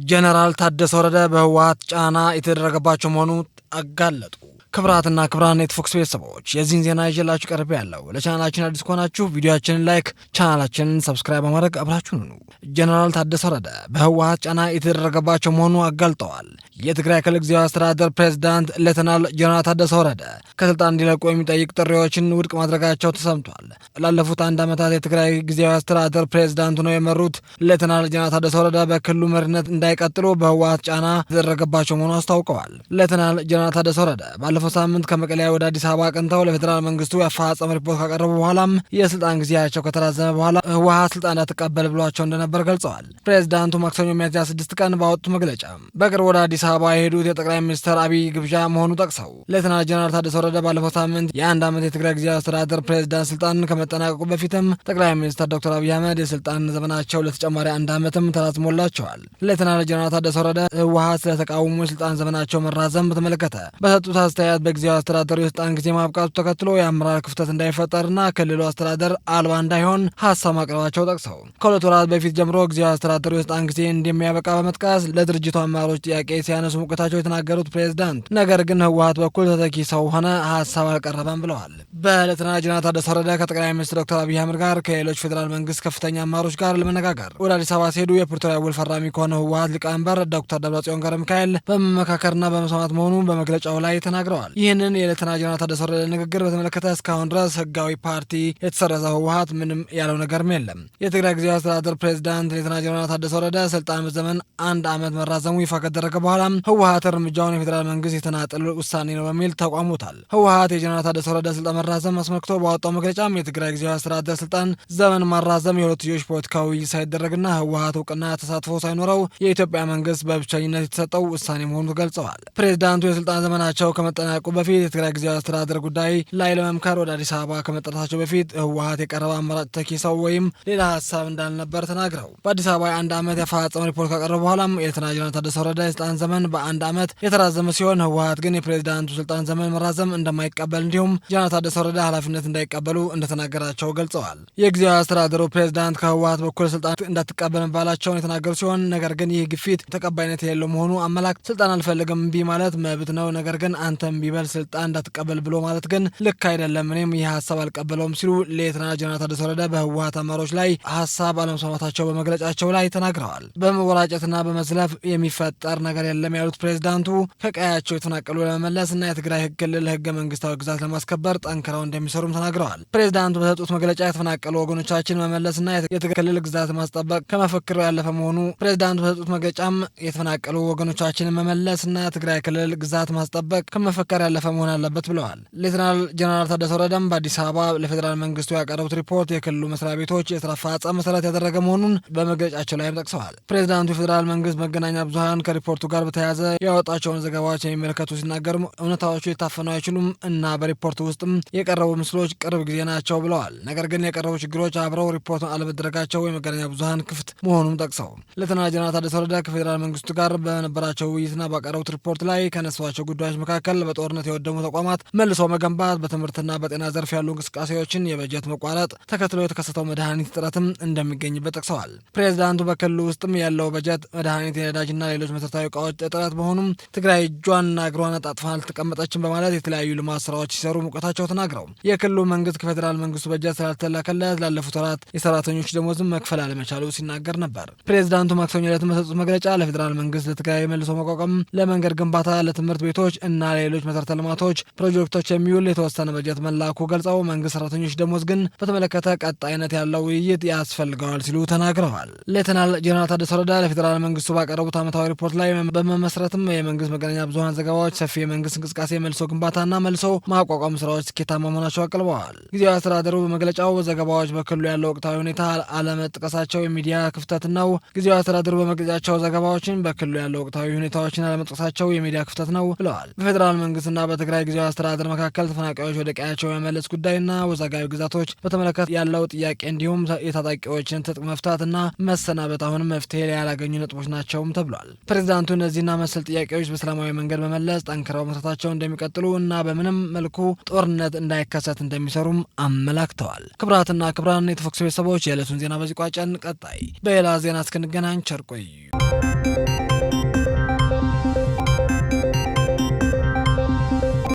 ጀነራል ታደሰ ወረደ በህወሓት ጫና የተደረገባቸው መሆኑ አጋለጡ። ክብራትና ክብራን የፎክስ ቤተሰቦች የዚህን ዜና ይዤላችሁ ቀርቤ ያለው። ለቻናላችን አዲስ ከሆናችሁ ቪዲዮአችንን ላይክ፣ ቻናላችንን ሰብስክራይብ በማድረግ አብራችሁን ሁኑ። ጀነራል ታደሰ ወረደ በህወሓት ጫና የተደረገባቸው መሆኑ አጋልጠዋል። የትግራይ ክልል ጊዜያዊ አስተዳደር ፕሬዝዳንት ሌተናል ጀነራል ታደሰ ወረደ ከስልጣን እንዲለቁ የሚጠይቅ ጥሪዎችን ውድቅ ማድረጋቸው ተሰምቷል። ላለፉት 1 ዓመታት የትግራይ ጊዜያዊ አስተዳደር ፕሬዝዳንት ሆነው የመሩት ሌተናል ጀነራል ታደሰ ወረደ በክልሉ መሪነት እንዳይቀጥሉ በህወሓት ጫና የተደረገባቸው መሆኑ አስታውቀዋል። ሌተናል ጀነራል ታደሰ ወረደ ባለፈው ሳምንት ከመቀሌ ወደ አዲስ አበባ አቅንተው ለፌዴራል መንግስቱ የአፈጻጸም ሪፖርት ካቀረቡ በኋላም የስልጣን ጊዜያቸው ከተራዘመ በኋላ ህወሓት ስልጣን እንዳትቀበል ብሏቸው እንደነበር ገልጸዋል። ፕሬዝዳንቱ ማክሰኞ ሚያዝያ 6 ቀን ባወጡት መግለጫ በቅርብ ወደ አዲስ አበባ የሄዱት የጠቅላይ ሚኒስትር አብይ ግብዣ መሆኑ ጠቅሰው ሌተናል ጀነራል ታደሰ ወረደ ባለፈው ሳምንት የ1 ዓመት የትግራይ ጊዜያዊ አስተዳደር ፕሬዝዳንት ስልጣን ከመጠናቀቁ በፊትም ጠቅላይ ሚኒስትር ዶክተር አብይ አህመድ የስልጣን ዘመናቸው ለተጨማሪ 1 ዓመትም ተራዝሞላቸዋል። ሌተናል ጀነራል ታደሰ ወረደ ህወሓት ስለተቃወሙ የስልጣን ዘመናቸው መራዘም በተመለከተ በሰጡት አስተያየት በጊዜያዊ አስተዳደሩ የስልጣን ጊዜ ማብቃቱ ተከትሎ የአመራር ክፍተት እንዳይፈጠርና ክልሉ አስተዳደር አልባ እንዳይሆን ሀሳብ ማቅረባቸው ጠቅሰው ከሁለት ወራት በፊት ጀምሮ ጊዜያዊ አስተዳደሩ የስልጣን ጊዜ እንደሚያበቃ በመጥቀስ ለድርጅቱ አመራሮች ጥያቄ ሲያነሱ መቆየታቸው የተናገሩት ፕሬዝዳንት ነገር ግን ህወሓት በኩል ተተኪ ሰው ሆነ ሀሳብ አልቀረበም ብለዋል። በሌተናል ጀነራል ታደሰ ወረደ ከጠቅላይ ሚኒስትር ዶክተር አብይ አህመድ ጋር ከሌሎች ፌዴራል መንግስት ከፍተኛ አመራሮች ጋር ለመነጋገር ወደ አዲስ አበባ ሲሄዱ የፕሪቶሪያ ውል ፈራሚ ከሆነው ህወሓት ሊቀመንበር ዶክተር ደብረጽዮን ገብረሚካኤል በመመካከርና በመስማማት መሆኑን በመግለጫው ላይ ተናግረዋል። ይህንን የሌተናል ጀነራል ታደሰ ወረደ ንግግር በተመለከተ እስካሁን ድረስ ህጋዊ ፓርቲ የተሰረዘው ህወሓት ምንም ያለው ነገርም የለም። የትግራይ ጊዜያዊ አስተዳደር ፕሬዝዳንት ሌተናል ጀነራል ታደሰ ወረደ ስልጣን በዘመን 1 ዓመት መራዘሙ ይፋ ከደረገ በኋላ ህወሓት እርምጃውን የፌዴራል መንግስት የተናጠል ውሳኔ ነው በሚል ተቋሙታል። ህወሓት የጀነራል ታደሰ ወረደ ስልጣን መራዘም አስመልክቶ ባወጣው መግለጫም የትግራይ ጊዜያዊ አስተዳደር ስልጣን ዘመን ማራዘም የሁለትዮሽ ፖለቲካዊ ውይይት ሳይደረግና ህወሓት እውቅና ተሳትፎ ሳይኖረው የኢትዮጵያ መንግስት በብቸኝነት የተሰጠው ውሳኔ መሆኑ ገልጸዋል። ፕሬዝዳንቱ የስልጣን ዘመናቸው ከመጠናቀቁ በፊት የትግራይ ጊዜያዊ አስተዳደር ጉዳይ ላይ ለመምከር ወደ አዲስ አበባ ከመጠራታቸው በፊት ህወሓት የቀረበ አማራጭ ተኪ ሰው ወይም ሌላ ሀሳብ እንዳልነበር ተናግረው በአዲስ አበባ የ1 ዓመት የአፈጻጸም ሪፖርት ካቀረቡ በኋላም ሌተናል ጀነራል ታደሰ ወረደ የስልጣን ዘመን በ1 ዓመት የተራዘመ ሲሆን ህወሓት ግን የፕሬዝዳንቱ ስልጣን ዘመን መራዘም እንደማይቀበል እንዲሁም ጀነራል ታደሰ ወረደ ኃላፊነት እንዳይቀበሉ እንደተናገራቸው ገልጸዋል። የጊዜያዊ አስተዳደሩ ፕሬዝዳንት ከህወሓት በኩል ስልጣን እንዳትቀበል መባላቸውን የተናገሩ ሲሆን ነገር ግን ይህ ግፊት ተቀባይነት የሌለው መሆኑ አመላክ ስልጣን አልፈልግም እምቢ ማለት መብት ነው፣ ነገር ግን አንተ እምቢ በል ስልጣን እንዳትቀበል ብሎ ማለት ግን ልክ አይደለም፣ እኔም ይህ ሀሳብ አልቀበለውም ሲሉ ሌተናል ጀነራል ታደሰ ወረደ በህወሓት አመራሮች ላይ ሀሳብ አለመስማማታቸው በመግለጫቸው ላይ ተናግረዋል። በመወራጨትና በመዝለፍ የሚፈጠር ነገር የለም ያሉት ፕሬዝዳንቱ ከቀያቸው የተፈናቀሉ ለመመለስ እና የትግራይ ክልል ህገ መንግስታዊ ግዛት ለማስከበር ጠንክረው እንደሚሰሩም ተናግረዋል። ፕሬዝዳንቱ በሰጡት መግለጫ የተፈናቀሉ ወገኖቻችን መመለስና የትግራይ ክልል ግዛት ማስጠበቅ ከመፈክር ያለፈ መሆኑ ፕሬዝዳንቱ በሰጡት መግለጫም የተፈናቀሉ ወገኖቻችን መመለስና የትግራይ ክልል ግዛት ማስጠበቅ ከመፈክር ያለፈ መሆን አለበት ብለዋል። ሌተናል ጀነራል ታደሰ ወረደም በአዲስ አበባ ለፌዴራል መንግስቱ ያቀረቡት ሪፖርት የክልሉ መስሪያ ቤቶች የስራ አፈጻጸም መሰረት ያደረገ መሆኑን በመግለጫቸው ላይም ጠቅሰዋል። ፕሬዝዳንቱ የፌዴራል መንግስት መገናኛ ብዙኃን ከሪፖርቱ ጋር በተያያዘ ያወጣቸውን ዘገባዎች የሚመለከቱ ሲናገሩ እውነታዎቹ የታፈኑ አይችሉም እና በሪፖርቱ ውስጥም የቀረቡ ምስሎች ቅርብ ጊዜ ናቸው ብለዋል። ነገር ግን የቀረቡ ችግሮች አብረው ሪፖርቱን አለመደረጋቸው የመገናኛ ብዙኃን ክፍት መሆኑን ጠቅሰው ሌተናል ጀነራል ታደሰ ወረደ ከፌዴራል መንግስቱ ጋር በነበራቸው ውይይትና ባቀረቡት ሪፖርት ላይ ከነሷቸው ጉዳዮች መካከል በጦርነት የወደሙ ተቋማት መልሶ መገንባት፣ በትምህርትና በጤና ዘርፍ ያሉ እንቅስቃሴዎችን፣ የበጀት መቋረጥ ተከትሎ የተከሰተው መድኃኒት እጥረትም እንደሚገኝበት ጠቅሰዋል። ፕሬዝዳንቱ በክልሉ ውስጥም ያለው በጀት፣ መድኃኒት፣ የነዳጅና ሌሎች መሰረታዊ እቃዎች እጥረት በሆኑም ትግራይ እጇንና እግሯን አጣጥፋ አልተቀመጠችም በማለት የተለያዩ ልማት ስራዎች ሲሰሩ መቆየታቸው ተናግረው የክልሉ መንግስት ከፌዴራል መንግስቱ በጀት ስላልተላከለት ላለፉት ወራት የሰራተኞች ደሞዝም መክፈል አለመቻሉ ሲናገር ነበር። ፕሬዝዳንቱ ማክሰኞ ዕለት በሰጡት መግለጫ ለፌዴራል መንግስት ለትግራይ መልሶ መቋቋም፣ ለመንገድ ግንባታ፣ ለትምህርት ቤቶች እና ሌሎች መሰረተ ልማቶች ፕሮጀክቶች የሚውል የተወሰነ በጀት መላኩ ገልጸው መንግስት ሰራተኞች ደሞዝ ግን በተመለከተ ቀጣይነት ያለው ውይይት ያስፈልገዋል ሲሉ ተናግረዋል። ሌተናል ጀነራል ታደሰ ወረደ ለፌዴራል መንግስቱ ባቀረቡት ዓመታዊ ሪፖርት ላይ በመመስረትም የመንግስት መገናኛ ብዙኃን ዘገባዎች ሰፊ የመንግስት እንቅስቃሴ መልሶ ግንባታና መልሶ ማቋቋም ስራዎች ስኬታማ መሆናቸው አቅርበዋል። ጊዜያዊ አስተዳደሩ በመግለጫው ዘገባዎች በክልሉ ያለው ወቅታዊ ሁኔታ አለመጥቀሳቸው የሚዲያ ክፍተት ነው። ጊዜያዊ አስተዳደሩ በመግለጫቸው ዘገባዎችን በክልሉ ያለው ወቅታዊ ሁኔታዎችን አለመጥቀሳቸው የሚዲያ ክፍተት ነው ብለዋል። በፌዴራል መንግስትና በትግራይ ጊዜያዊ አስተዳደር መካከል ተፈናቃዮች ወደ ቀያቸው የመመለስ ጉዳይና ወዛጋቢ ግዛቶች በተመለከተ ያለው ጥያቄ እንዲሁም የታጣቂዎችን ትጥቅ መፍታትና መሰናበት አሁንም መፍትሄ ያላገኙ ነጥቦች ናቸውም ተብሏል። ፕሬዝዳንቱ እነዚህና መሰል ጥያቄዎች በሰላማዊ መንገድ በመለስ ጠንክረው መስራታቸው እንደሚቀጥሉ እና በምንም መልኩ ጦርነት እንዳይከሰት እንደሚሰሩም አመላክተዋል። ክብራትና ክብራን የፎክስ ቤተሰቦች የዕለቱን ዜና በዚህ ቋጨን። ቀጣይ በሌላ ዜና እስክንገናኝ ቸር ቆዩ።